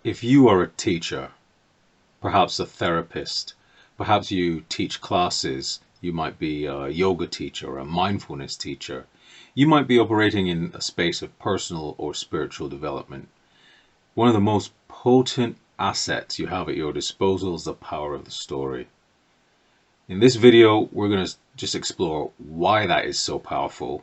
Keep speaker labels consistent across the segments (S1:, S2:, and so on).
S1: If you are a teacher, perhaps a therapist, perhaps you teach classes, you might be a yoga teacher, a mindfulness teacher, you might be operating in a space of personal or spiritual development. One of the most potent assets you have at your disposal is the power of the story. In this video, we're going to just explore why that is so powerful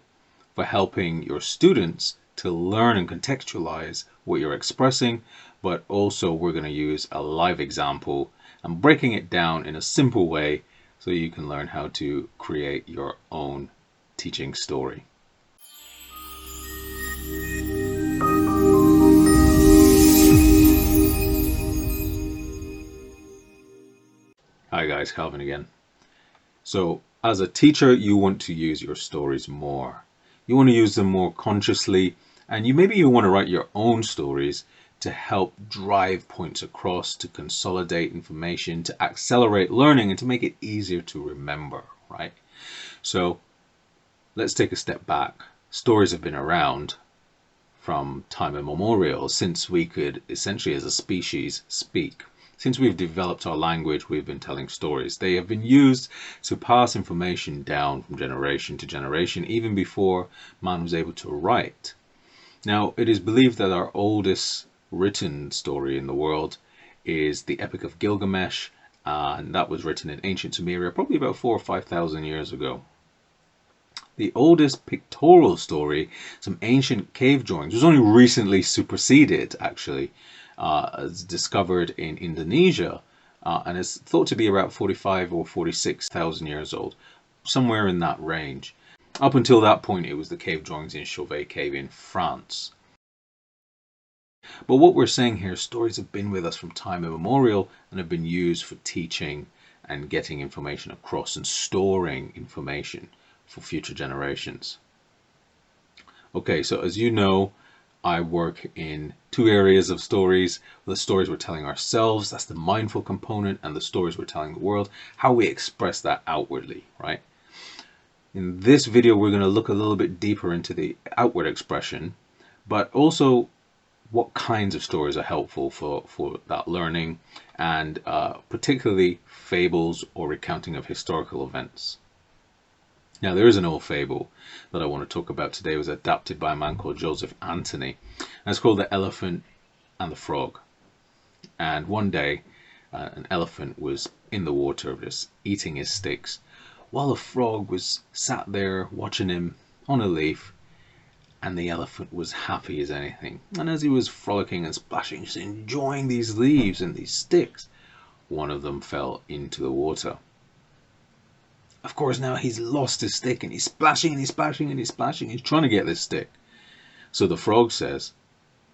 S1: for helping your students to learn and contextualize what you're expressing, but also we're going to use a live example and breaking it down in a simple way so you can learn how to create your own teaching story. Hi guys, Calvin again. So as a teacher, you want to use your stories more. You want to use them more consciously, and maybe you want to write your own stories to help drive points across, to consolidate information, to accelerate learning, and to make it easier to remember, right? So let's take a step back. Stories have been around from time immemorial, since we could essentially as a species speak. Since we've developed our language, we've been telling stories. They have been used to pass information down from generation to generation, even before man was able to write. Now, it is believed that our oldest written story in the world is the Epic of Gilgamesh, and that was written in ancient Sumeria, probably about 4,000 or 5,000 years ago. The oldest pictorial story, some ancient cave drawings, was only recently superseded, actually, discovered in Indonesia, and is thought to be about 45 or 46,000 years old, somewhere in that range. Up until that point, it was the cave drawings in Chauvet Cave in France. But what we're saying here, stories have been with us from time immemorial and have been used for teaching and getting information across and storing information for future generations. Okay, so as you know, I work in two areas of stories. The stories we're telling ourselves, that's the mindful component, and the stories we're telling the world, how we express that outwardly, right? In this video, we're going to look a little bit deeper into the outward expression, but also what kinds of stories are helpful for that learning, and particularly fables or recounting of historical events. Now, there is an old fable that I want to talk about today. It was adapted by a man called Joseph Anthony, and it's called The Elephant and the Frog. And one day, an elephant was in the water just eating his sticks, while a frog was sat there watching him on a leaf, and the elephant was happy as anything. And as he was frolicking and splashing, just enjoying these leaves and these sticks, one of them fell into the water. Of course, now he's lost his stick, and he's splashing and he's splashing and he's splashing. He's trying to get this stick. So the frog says,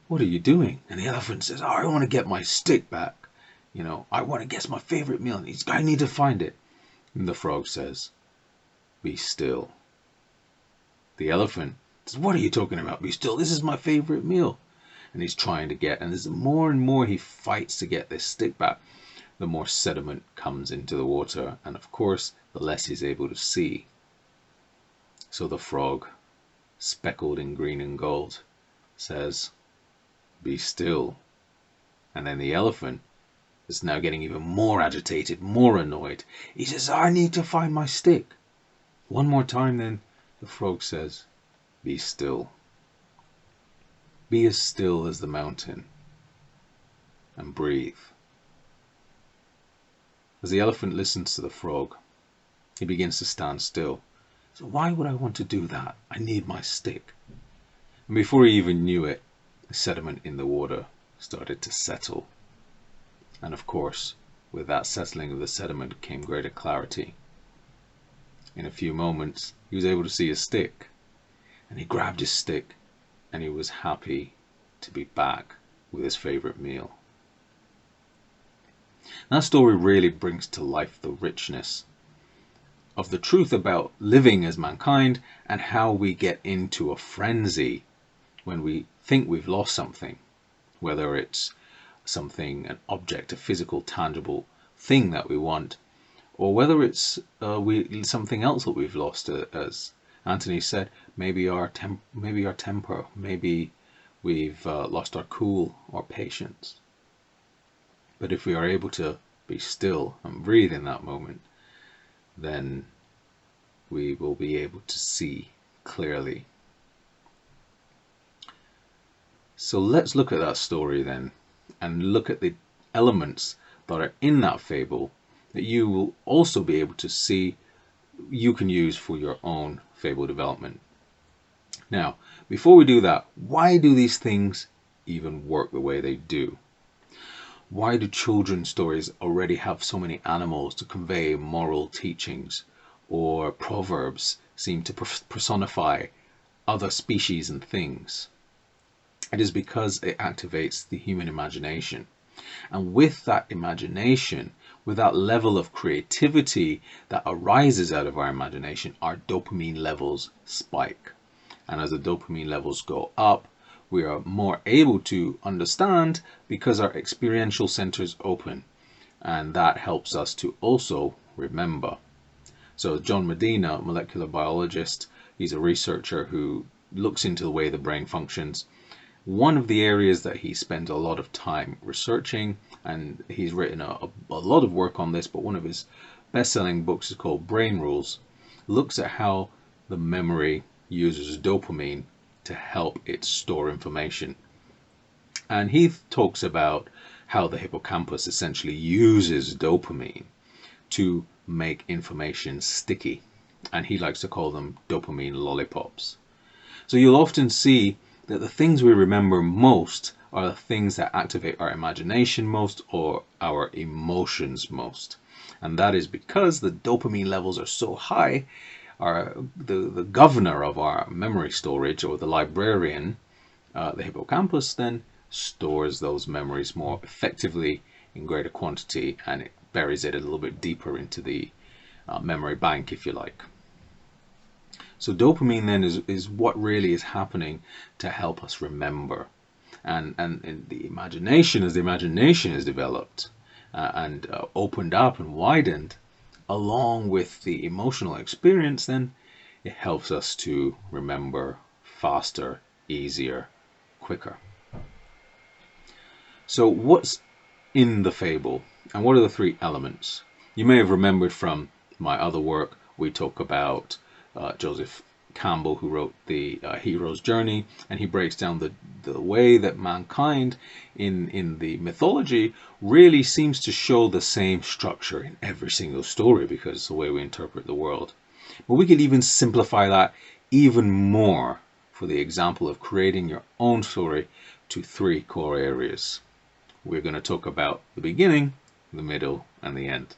S1: "What are you doing?" And the elephant says, "Oh, I want to get my stick back. You know, I want to get my favorite meal, and I need to find it." And the frog says, "Be still." The elephant says, "What are you talking about? Be still. This is my favorite meal." And he's trying to get, and as more and more he fights to get this stick back, the more sediment comes into the water, and of course, the less he's able to see. So the frog, speckled in green and gold, says, "Be still." And then the elephant is now getting even more agitated, more annoyed. He says, "I need to find my stick." One more time then, the frog says, "Be still. Be as still as the mountain and breathe." As the elephant listens to the frog, he begins to stand still. So why would I want to do that? I need my stick. And before he even knew it, the sediment in the water started to settle. And of course, with that settling of the sediment came greater clarity. In a few moments, he was able to see his stick. And he grabbed his stick, and he was happy to be back with his favorite meal. That story really brings to life the richness of the truth about living as mankind, and how we get into a frenzy when we think we've lost something, whether it's something, an object, a physical, tangible thing that we want, or whether it's something else that we've lost, as Anthony said, maybe our temper, maybe we've lost our cool or patience. But if we are able to be still and breathe in that moment, then we will be able to see clearly. So let's look at that story then, and look at the elements that are in that fable that you will also be able to see you can use for your own fable development. Now, before we do that, why do these things even work the way they do? Why do children's stories already have so many animals to convey moral teachings, or proverbs seem to personify other species and things? It is because it activates the human imagination. And with that imagination, with that level of creativity that arises out of our imagination, our dopamine levels spike. And as the dopamine levels go up, we are more able to understand because our experiential centers open. And that helps us to also remember. So John Medina, molecular biologist, he's a researcher who looks into the way the brain functions. One of the areas that he spends a lot of time researching, and he's written a lot of work on this, but one of his best-selling books is called Brain Rules, looks at how the memory uses dopamine to help it store information. And he talks about how the hippocampus essentially uses dopamine to make information sticky. And he likes to call them dopamine lollipops. So you'll often see that the things we remember most are the things that activate our imagination most or our emotions most. And that is because the dopamine levels are so high. The governor of our memory storage, or the librarian, the hippocampus, then stores those memories more effectively in greater quantity, and it buries it a little bit deeper into the memory bank, if you like. So dopamine then is what really is happening to help us remember. And the imagination, as the imagination is developed and opened up and widened, along with the emotional experience, then it helps us to remember faster, easier, quicker. So what's in the fable, and what are the three elements? You may have remembered from my other work, we talk about Joseph Campbell, who wrote the hero's journey, and he breaks down the way that mankind in the mythology really seems to show the same structure in every single story, because it's the way we interpret the world. But we could even simplify that even more for the example of creating your own story to three core areas. We're going to talk about the beginning, the middle, and the end.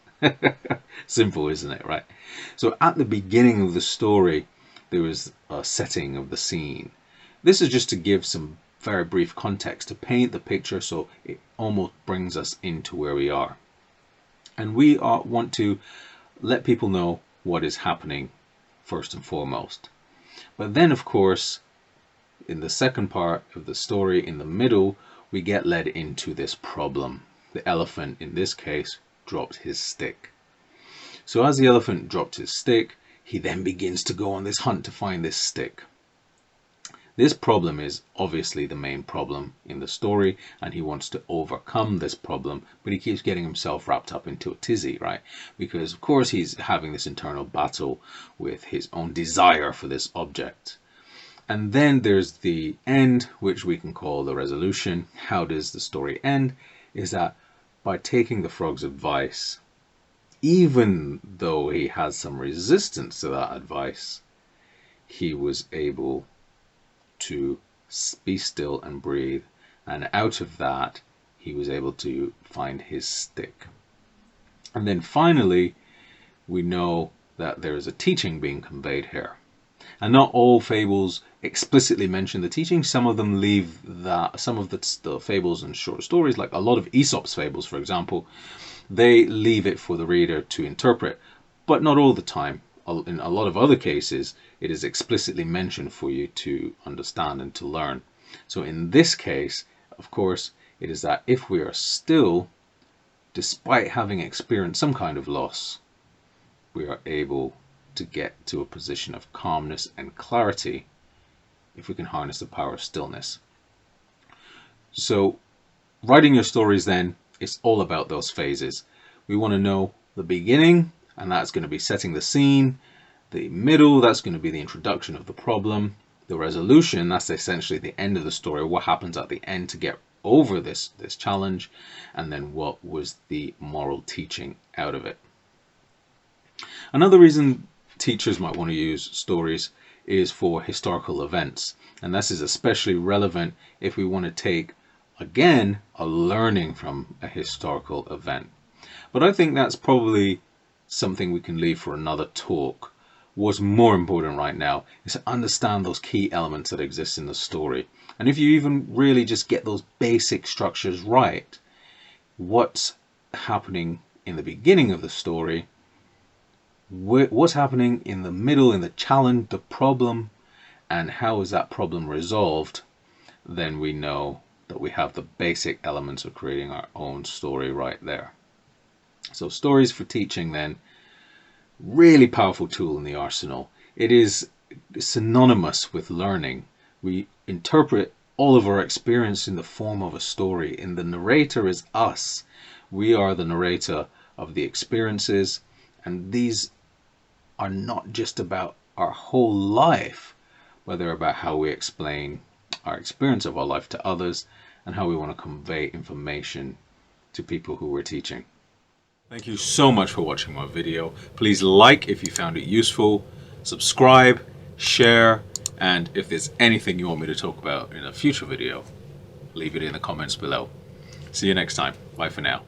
S1: Simple, isn't it, right? So at the beginning of the story, there is a setting of the scene. This is just to give some very brief context, to paint the picture so it almost brings us into where we are. And we want to let people know what is happening first and foremost. But then, of course, in the second part of the story, in the middle, we get led into this problem. The elephant, in this case, dropped his stick. So as the elephant dropped his stick, he then begins to go on this hunt to find this stick. This problem is obviously the main problem in the story, and he wants to overcome this problem, but he keeps getting himself wrapped up into a tizzy, right? Because of course he's having this internal battle with his own desire for this object. And then there's the end, which we can call the resolution. How does the story end? Is that by taking the frog's advice, even though he has some resistance to that advice, he was able to be still and breathe. And out of that, he was able to find his stick. And then finally, we know that there is a teaching being conveyed here. And not all fables explicitly mention the teaching. Some of them leave that. Some of the fables and short stories, like a lot of Aesop's fables, for example, they leave it for the reader to interpret, but not all the time. In a lot of other cases, it is explicitly mentioned for you to understand and to learn. So in this case, of course, it is that if we are still, despite having experienced some kind of loss, we are able to get to a position of calmness and clarity if we can harness the power of stillness. So writing your stories then It's all about those phases. We want to know the beginning, and that's going to be setting the scene. The middle, that's going to be the introduction of the problem. The resolution, that's essentially the end of the story. What happens at the end to get over this challenge, and then what was the moral teaching out of it. Another reason teachers might want to use stories is for historical events, and this is especially relevant if we want to take, again, a learning from a historical event. But I think that's probably something we can leave for another talk. What's more important right now is to understand those key elements that exist in the story. And if you even really just get those basic structures right, what's happening in the beginning of the story, what's happening in the middle, in the challenge, the problem, and how is that problem resolved, then we know that we have the basic elements of creating our own story right there. So stories for teaching then, really powerful tool in the arsenal. It is synonymous with learning. We interpret all of our experience in the form of a story, and the narrator is us. We are the narrator of the experiences, and these are not just about our whole life, but they're about how we explain our experience of our life to others and how we want to convey information to people who we're teaching. Thank you so much for watching my video. Please like if you found it useful, subscribe, share, and if there's anything you want me to talk about in a future video, leave it in the comments below. See you next time. Bye for now.